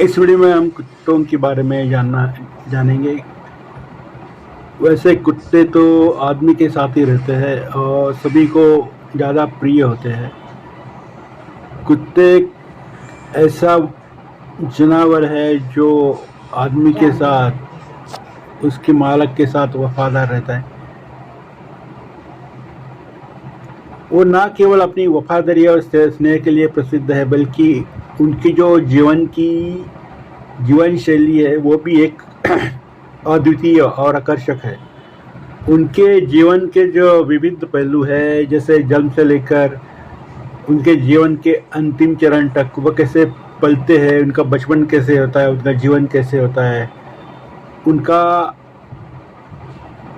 इस वीडियो में हम कुत्तों के बारे में जानेंगे। वैसे कुत्ते तो आदमी के साथ ही रहते हैं और सभी को ज़्यादा प्रिय होते हैं। कुत्ते एक ऐसा जानवर है जो आदमी के साथ, उसके मालिक के साथ वफादार रहता है। वो ना केवल अपनी वफादारी और स्नेह के लिए प्रसिद्ध है, बल्कि उनकी जो जीवन शैली है वो भी एक अद्वितीय और आकर्षक है। उनके जीवन के जो विविध पहलू है, जैसे जन्म से लेकर उनके जीवन के अंतिम चरण तक, वो कैसे पलते हैं, उनका बचपन कैसे होता है, उनका जीवन कैसे होता है, उनका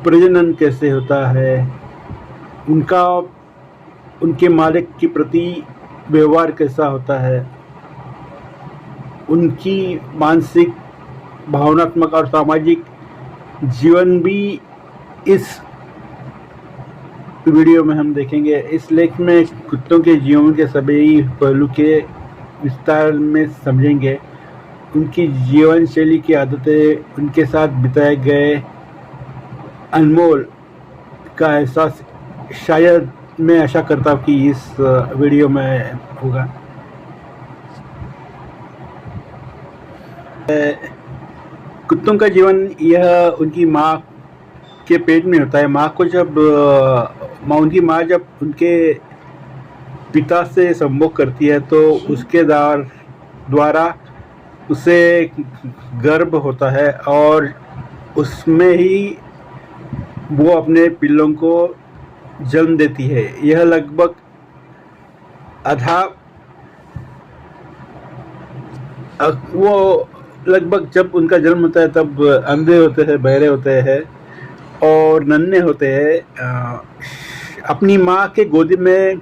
प्रजनन कैसे होता है, उनका उनके मालिक के प्रति व्यवहार कैसा होता है, उनकी मानसिक, भावनात्मक और सामाजिक जीवन भी इस वीडियो में हम देखेंगे। इस लेख में कुत्तों के जीवन के सभी पहलू के विस्तार में समझेंगे। उनकी जीवन शैली की आदतें, उनके साथ बिताए गए अनमोल का एहसास शायद मैं आशा करता हूँ कि इस वीडियो में होगा। कुत्तों का जीवन यह उनकी माँ के पेट में होता है। उनकी माँ जब उनके पिता से संभोग करती है तो उसके द्वारा उसे गर्भ होता है और उसमें ही वो अपने पिल्लों को जन्म देती है। यह लगभग जब उनका जन्म होता है तब अंधे होते हैं, बहरे होते हैं और नन्हे होते हैं। अपनी माँ के गोदी में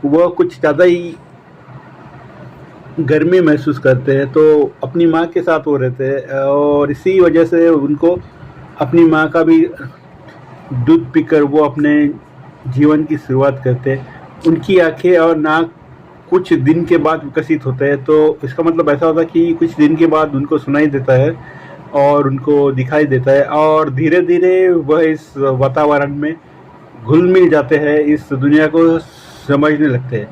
वो कुछ ज़्यादा ही गर्मी महसूस करते हैं, तो अपनी माँ के साथ वो रहते हैं और इसी वजह से उनको अपनी माँ का भी दूध पीकर वो अपने जीवन की शुरुआत करते हैं। उनकी आंखें और नाक कुछ दिन के बाद विकसित होते हैं, तो इसका मतलब ऐसा होता है कि कुछ दिन के बाद उनको सुनाई देता है और उनको दिखाई देता है और धीरे धीरे वह इस वातावरण में घुल मिल जाते हैं, इस दुनिया को समझने लगते हैं।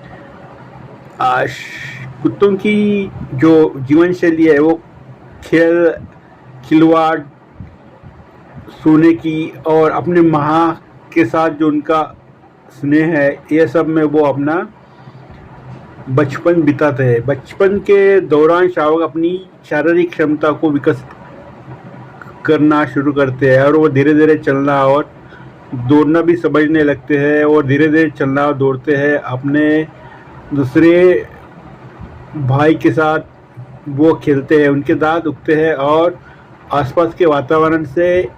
कुत्तों की जो जीवन शैली है वो खेल, खिलवाड़, सोने की और अपने माँ के साथ जो उनका स्नेह है, ये सब में वो अपना बचपन बिताते हैं। बचपन के दौरान शावक अपनी शारीरिक क्षमता को विकसित करना शुरू करते हैं और वो धीरे धीरे चलना और दौड़ना भी समझने लगते हैं और धीरे धीरे चलना और दौड़ते हैं। अपने दूसरे भाई के साथ वो खेलते हैं, उनके दांत उगते हैं और आसपास के वातावरण से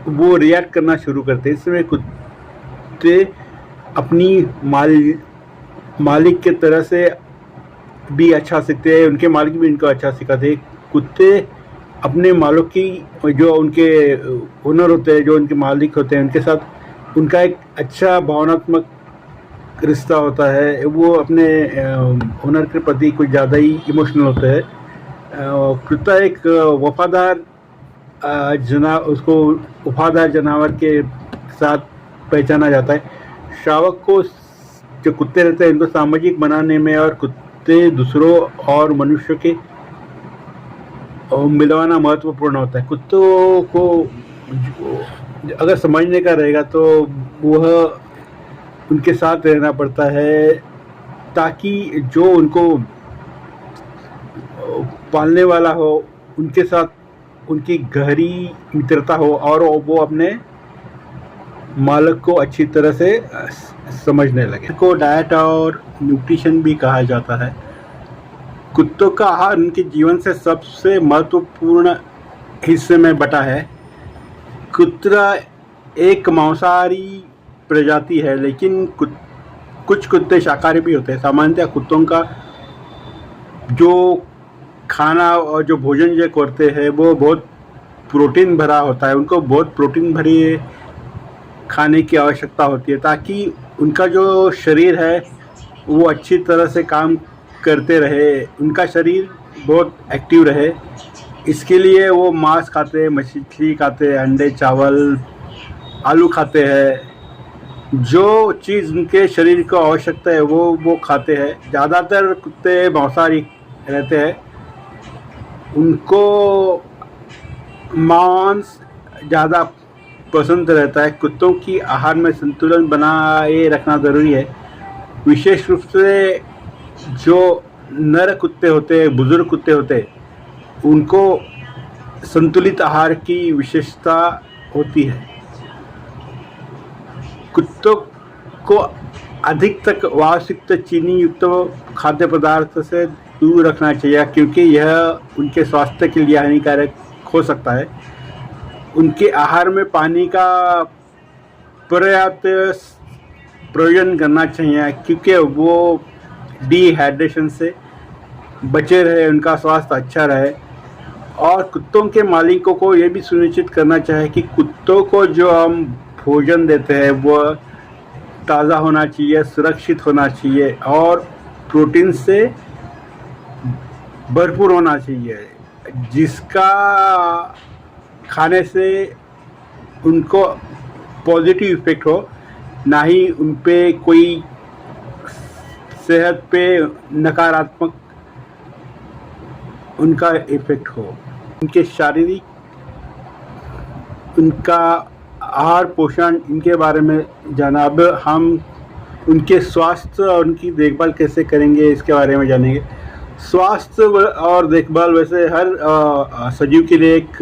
वो रिएक्ट करना शुरू करते हैं। इसमें कुत्ते अपनी मालिक के तरह से भी अच्छा सीखते हैं, उनके मालिक भी इनको अच्छा सिखाते हैं। कुत्ते अपने मालिक की, जो उनके ओनर होते हैं, जो उनके मालिक होते हैं, उनके साथ उनका एक अच्छा भावनात्मक रिश्ता होता है। वो अपने ओनर के प्रति कुछ ज़्यादा ही इमोशनल होते हैं। कुत्ता एक उसको वफादार जानवर के साथ पहचाना जाता है। शावक को, जो कुत्ते रहते हैं, इनको सामाजिक बनाने में और कुत्ते दूसरों और मनुष्य के मिलवाना महत्वपूर्ण होता है। कुत्तों को अगर समझने का रहेगा तो वह उनके साथ रहना पड़ता है, ताकि जो उनको पालने वाला हो उनके साथ उनकी गहरी मित्रता हो और वो अपने मालिक को अच्छी तरह से समझने लगे। को डाइट और न्यूट्रिशन भी कहा जाता है। कुत्तों का आहार उनके जीवन से सबसे महत्वपूर्ण हिस्से में बटा है। कुत्ता एक मांसाहारी प्रजाति है, लेकिन कुछ कुत्ते शाकाहारी भी होते हैं। सामान्यतः कुत्तों का जो खाना और जो भोजन जो करते हैं वो बहुत प्रोटीन भरा होता है। उनको बहुत प्रोटीन भरी खाने की आवश्यकता होती है, ताकि उनका जो शरीर है वो अच्छी तरह से काम करते रहे। उनका शरीर बहुत एक्टिव रहे, इसके लिए वो मांस खाते हैं, मछली खाते हैं, अंडे, चावल, आलू खाते हैं। जो चीज़ उनके शरीर को आवश्यकता है वो खाते हैं। ज़्यादातर कुत्ते मांसाहारी रहते हैं, उनको मांस ज़्यादा पसंद रहता है। कुत्तों की आहार में संतुलन बनाए रखना ज़रूरी है। विशेष रूप से जो नर कुत्ते होते हैं, बुजुर्ग कुत्ते होते हैं, उनको संतुलित आहार की विशेषता होती है। कुत्तों को अधिक तक वायुयुक्त चीनी युक्त खाद्य पदार्थ से दूर रखना चाहिए, क्योंकि यह उनके स्वास्थ्य के लिए हानिकारक हो सकता है। उनके आहार में पानी का पर्याप्त प्रयोजन करना चाहिए, क्योंकि वो डिहाइड्रेशन से बचे रहे, उनका स्वास्थ्य अच्छा रहे। और कुत्तों के मालिकों को ये भी सुनिश्चित करना चाहिए कि कुत्तों को जो हम भोजन देते हैं वो ताज़ा होना चाहिए, सुरक्षित होना चाहिए और प्रोटीन से भरपूर होना चाहिए, जिसका खाने से उनको पॉजिटिव इफ़ेक्ट हो, ना ही उन पे कोई सेहत पे नकारात्मक उनका इफ़ेक्ट हो। उनके शारीरिक, उनका आहार पोषण, इनके बारे में जाना। अब हम उनके स्वास्थ्य और उनकी देखभाल कैसे करेंगे इसके बारे में जानेंगे। स्वास्थ्य और देखभाल वैसे हर सजीव के लिए एक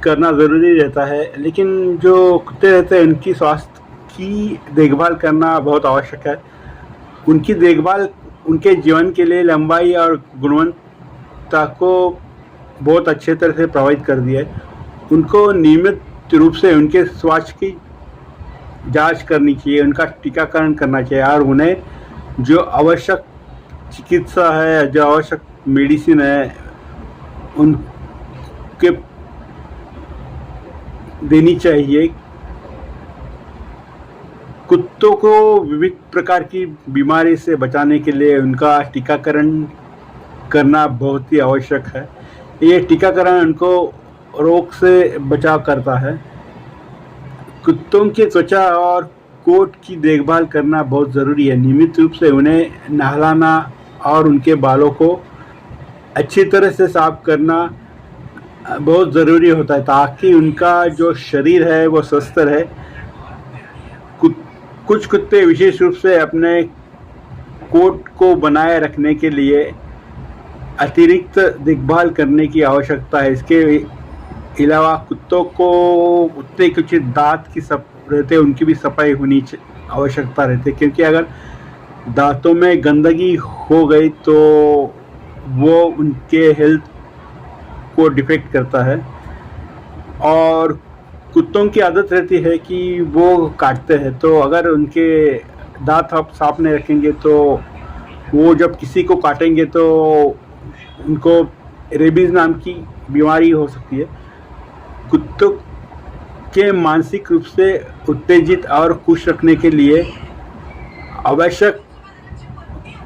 करना ज़रूरी रहता है, लेकिन जो कुत्ते रहते हैं उनकी स्वास्थ्य की देखभाल करना बहुत आवश्यक है। उनकी देखभाल उनके जीवन के लिए लंबाई और गुणवत्ता को बहुत अच्छे तरह से प्रभावित कर दिया है। उनको नियमित रूप से उनके स्वास्थ्य की जांच करनी चाहिए, उनका टीकाकरण करना चाहिए और उन्हें जो आवश्यक चिकित्सा है, जो आवश्यक मेडिसिन है, उनके देनी चाहिए। कुत्तों को विविध प्रकार की बीमारी से बचाने के लिए उनका टीकाकरण करना बहुत ही आवश्यक है। ये टीकाकरण उनको रोग से बचाव करता है। कुत्तों की त्वचा और कोट की देखभाल करना बहुत ज़रूरी है। नियमित रूप से उन्हें नहलाना और उनके बालों को अच्छी तरह से साफ करना बहुत ज़रूरी होता है, ताकि उनका जो शरीर है वो स्वस्थ रहे। कुछ कुत्ते विशेष रूप से अपने कोट को बनाए रखने के लिए अतिरिक्त देखभाल करने की आवश्यकता है। इसके अलावा कुत्तों कुछ दांत की रहते हैं, उनकी भी सफाई होनी आवश्यकता रहती है, क्योंकि अगर दांतों में गंदगी हो गई तो वो उनके हेल्थ को डिफेक्ट करता है। और कुत्तों की आदत रहती है कि वो काटते हैं, तो अगर उनके दांत आप साफ नहीं रखेंगे तो वो जब किसी को काटेंगे तो उनको रेबीज़ नाम की बीमारी हो सकती है। कुत्तों के मानसिक रूप से उत्तेजित और खुश रखने के लिए आवश्यक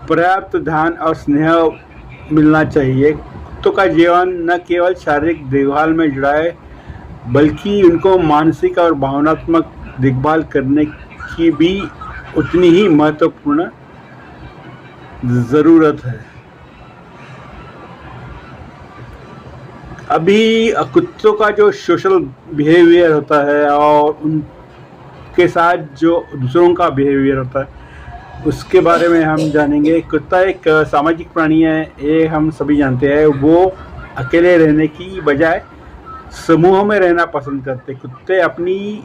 पर्याप्त ध्यान और स्नेह मिलना चाहिए। कुत्तों का जीवन न केवल शारीरिक देखभाल में जुड़ा है, बल्कि उनको मानसिक और भावनात्मक देखभाल करने की भी उतनी ही महत्वपूर्ण ज़रूरत है। अभी कुत्तों का जो सोशल बिहेवियर होता है और उनके साथ जो दूसरों का बिहेवियर होता है, उसके बारे में हम जानेंगे। कुत्ता एक सामाजिक प्राणी है, ये हम सभी जानते हैं। वो अकेले रहने की बजाय समूह में रहना पसंद करते। कुत्ते अपनी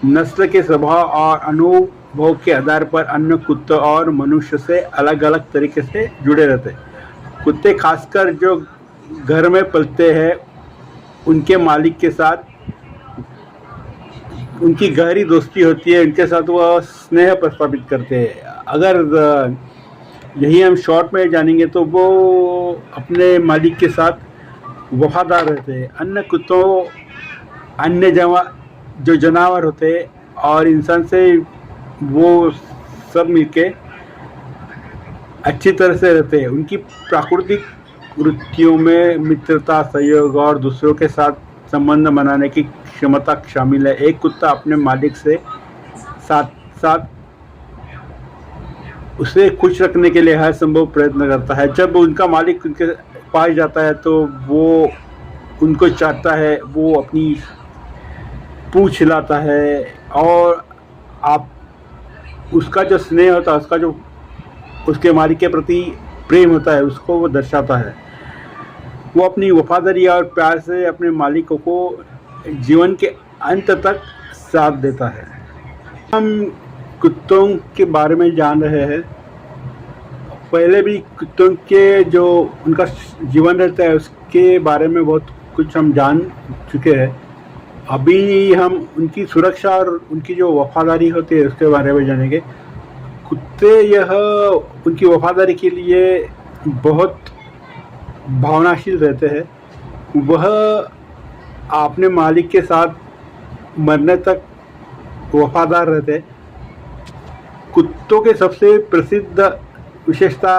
नस्ल के स्वभाव और अनुभव के आधार पर अन्य कुत्तों और मनुष्य से अलग अलग तरीके से जुड़े रहते। कुत्ते खासकर जो घर में पलते हैं, उनके मालिक के साथ उनकी गहरी दोस्ती होती है, उनके साथ वह स्नेह प्रस्तावित करते हैं। अगर यही हम शॉर्ट में जानेंगे तो वो अपने मालिक के साथ वफादार रहते हैं। अन्य कुत्तों, अन्य जो जानवर होते हैं और इंसान से वो सब मिलके अच्छी तरह से रहते हैं। उनकी प्राकृतिक वृत्तियों में मित्रता, सहयोग और दूसरों के साथ संबंध बनाने की क्षमता शामिल है। एक कुत्ता अपने मालिक से साथ साथ उसे खुश रखने के लिए हर संभव प्रयत्न करता है। जब उनका मालिक उनके पास जाता है तो वो उनको चाहता है, वो अपनी पूंछ हिलाता है और आप उसका जो स्नेह होता है, उसका जो उसके मालिक के प्रति प्रेम होता है, उसको वो दर्शाता है। वो अपनी वफादारी और प्यार से अपने मालिकों को जीवन के अंत तक साथ देता है। हम कुत्तों के बारे में जान रहे हैं। पहले भी कुत्तों के जो उनका जीवन रहता है उसके बारे में बहुत कुछ हम जान चुके हैं। अभी हम उनकी सुरक्षा और उनकी जो वफादारी होती है उसके बारे में जानेंगे। कुत्ते यह उनकी वफादारी के लिए बहुत भावनाशील रहते हैं। वह अपने मालिक के साथ मरने तक वफादार रहते हैं। कुत्तों के सबसे प्रसिद्ध विशेषता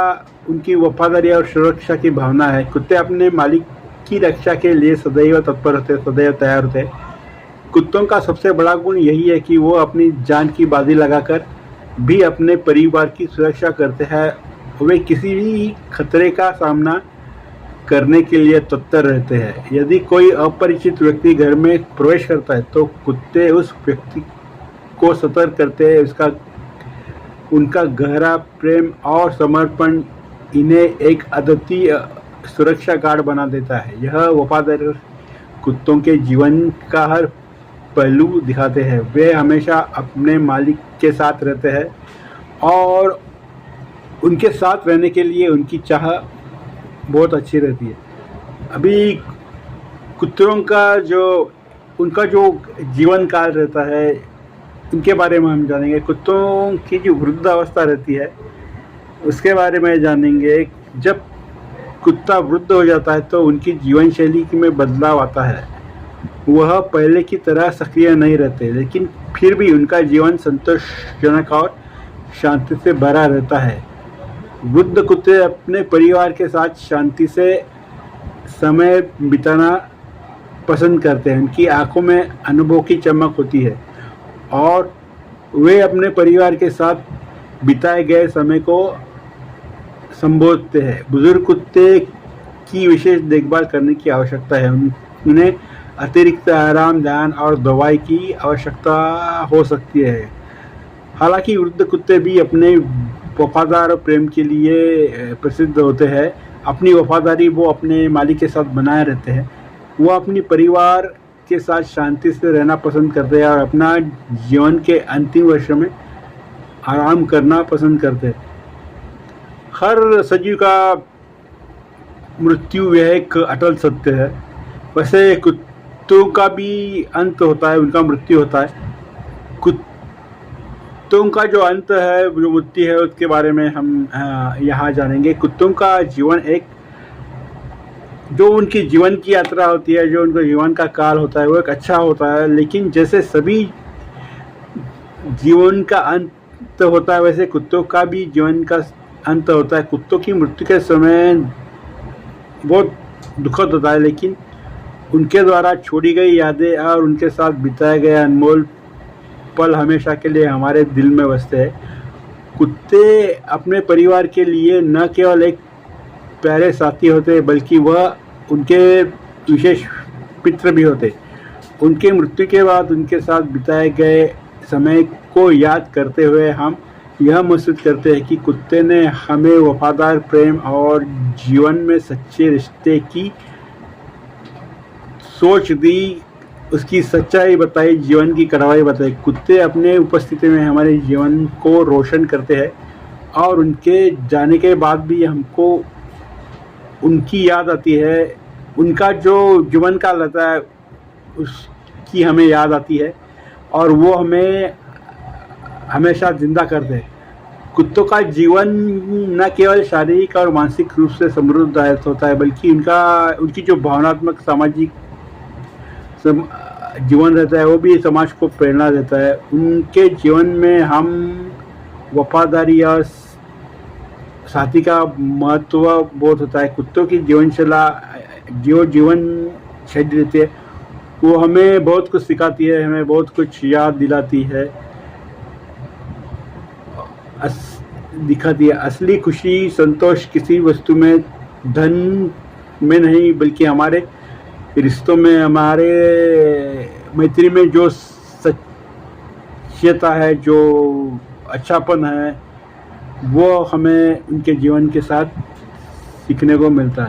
उनकी वफादारी और सुरक्षा की भावना है। कुत्ते अपने मालिक की रक्षा के लिए सदैव तत्पर होते, सदैव तैयार होते। कुत्तों का सबसे बड़ा गुण यही है कि वो अपनी जान की बाजी लगाकर भी अपने परिवार की सुरक्षा करते हैं। वे किसी भी खतरे का सामना करने के लिए तत्पर रहते हैं। यदि कोई अपरिचित व्यक्ति घर में प्रवेश करता है तो कुत्ते उस व्यक्ति को सतर्क करते हैं। उनका गहरा प्रेम और समर्पण इन्हें एक अद्वितीय सुरक्षा गार्ड बना देता है। यह वफादार कुत्तों के जीवन का हर पहलू दिखाते हैं। वे हमेशा अपने मालिक के साथ रहते हैं और उनके साथ रहने के लिए उनकी चाह बहुत अच्छी रहती है। अभी कुत्तों का उनका जो जीवन काल रहता है उनके बारे में हम जानेंगे। कुत्तों की जो वृद्धावस्था रहती है उसके बारे में जानेंगे। जब कुत्ता वृद्ध हो जाता है तो उनकी जीवन शैली में बदलाव आता है। वह पहले की तरह सक्रिय नहीं रहते, लेकिन फिर भी उनका जीवन संतोषजनक और शांति से भरा रहता है। वृद्ध कुत्ते अपने परिवार के साथ शांति से समय बिताना पसंद करते हैं। उनकी आंखों में अनुभव की चमक होती है और वे अपने परिवार के साथ बिताए गए समय को संबोधते हैं। बुजुर्ग कुत्ते की विशेष देखभाल करने की आवश्यकता है। उन्हें अतिरिक्त आराम, ध्यान और दवाई की आवश्यकता हो सकती है। हालांकि वृद्ध कुत्ते भी अपने वफादार और प्रेम के लिए प्रसिद्ध होते हैं। अपनी वफादारी वो अपने मालिक के साथ बनाए रहते हैं। वो अपनी परिवार के साथ शांति से रहना पसंद करते हैं और अपना जीवन के अंतिम वर्ष में आराम करना पसंद करते हैं। हर सजीव का मृत्यु यह एक अटल सत्य है। वैसे कुत्तों का भी अंत होता है, उनका मृत्यु होता है। कुत्तों का जो अंत है, जो मृत्यु है, उसके बारे में हम यहाँ जानेंगे। कुत्तों का जीवन जो उनकी जीवन की यात्रा होती है, जो उनका जीवन का काल होता है, वो एक अच्छा होता है। लेकिन जैसे सभी जीवन का अंत होता है, वैसे कुत्तों का भी जीवन का अंत होता है। कुत्तों की मृत्यु के समय बहुत दुखद होता है, लेकिन उनके द्वारा छोड़ी गई यादें और उनके साथ बिताए गए अनमोल पल हमेशा के लिए हमारे दिल में बसते हैं। कुत्ते अपने परिवार के लिए न केवल एक प्यारे साथी होते, बल्कि वह उनके विशेष मित्र भी होते। उनके मृत्यु के बाद उनके साथ बिताए गए समय को याद करते हुए हम यह महसूस करते हैं कि कुत्ते ने हमें वफादार, प्रेम और जीवन में सच्चे रिश्ते की सोच दी, उसकी सच्चाई बताई, जीवन की कड़वाई बताई। कुत्ते अपने उपस्थिति में हमारे जीवन को रोशन करते हैं और उनके जाने के बाद भी हमको उनकी याद आती है। उनका जो जीवन काल रहता है उसकी हमें याद आती है और वो हमें हमेशा जिंदा करते हैं। कुत्तों का जीवन न केवल शारीरिक और मानसिक रूप से समृद्ध होता है, बल्कि उनकी जो भावनात्मक, सामाजिक जीवन रहता है, वो भी समाज को प्रेरणा देता है। उनके जीवन में हम वफादारी और साथी का महत्व बहुत होता है। कुत्तों की जीवन शैली रहती है वो हमें बहुत कुछ सिखाती है, हमें बहुत कुछ याद दिलाती है, दिखाती है। असली खुशी संतोष किसी वस्तु में, धन में नहीं, बल्कि हमारे रिश्तों में, हमारे मैत्री में जो सच्चाई है, जो अच्छापन है, वो हमें उनके जीवन के साथ सीखने को मिलता है।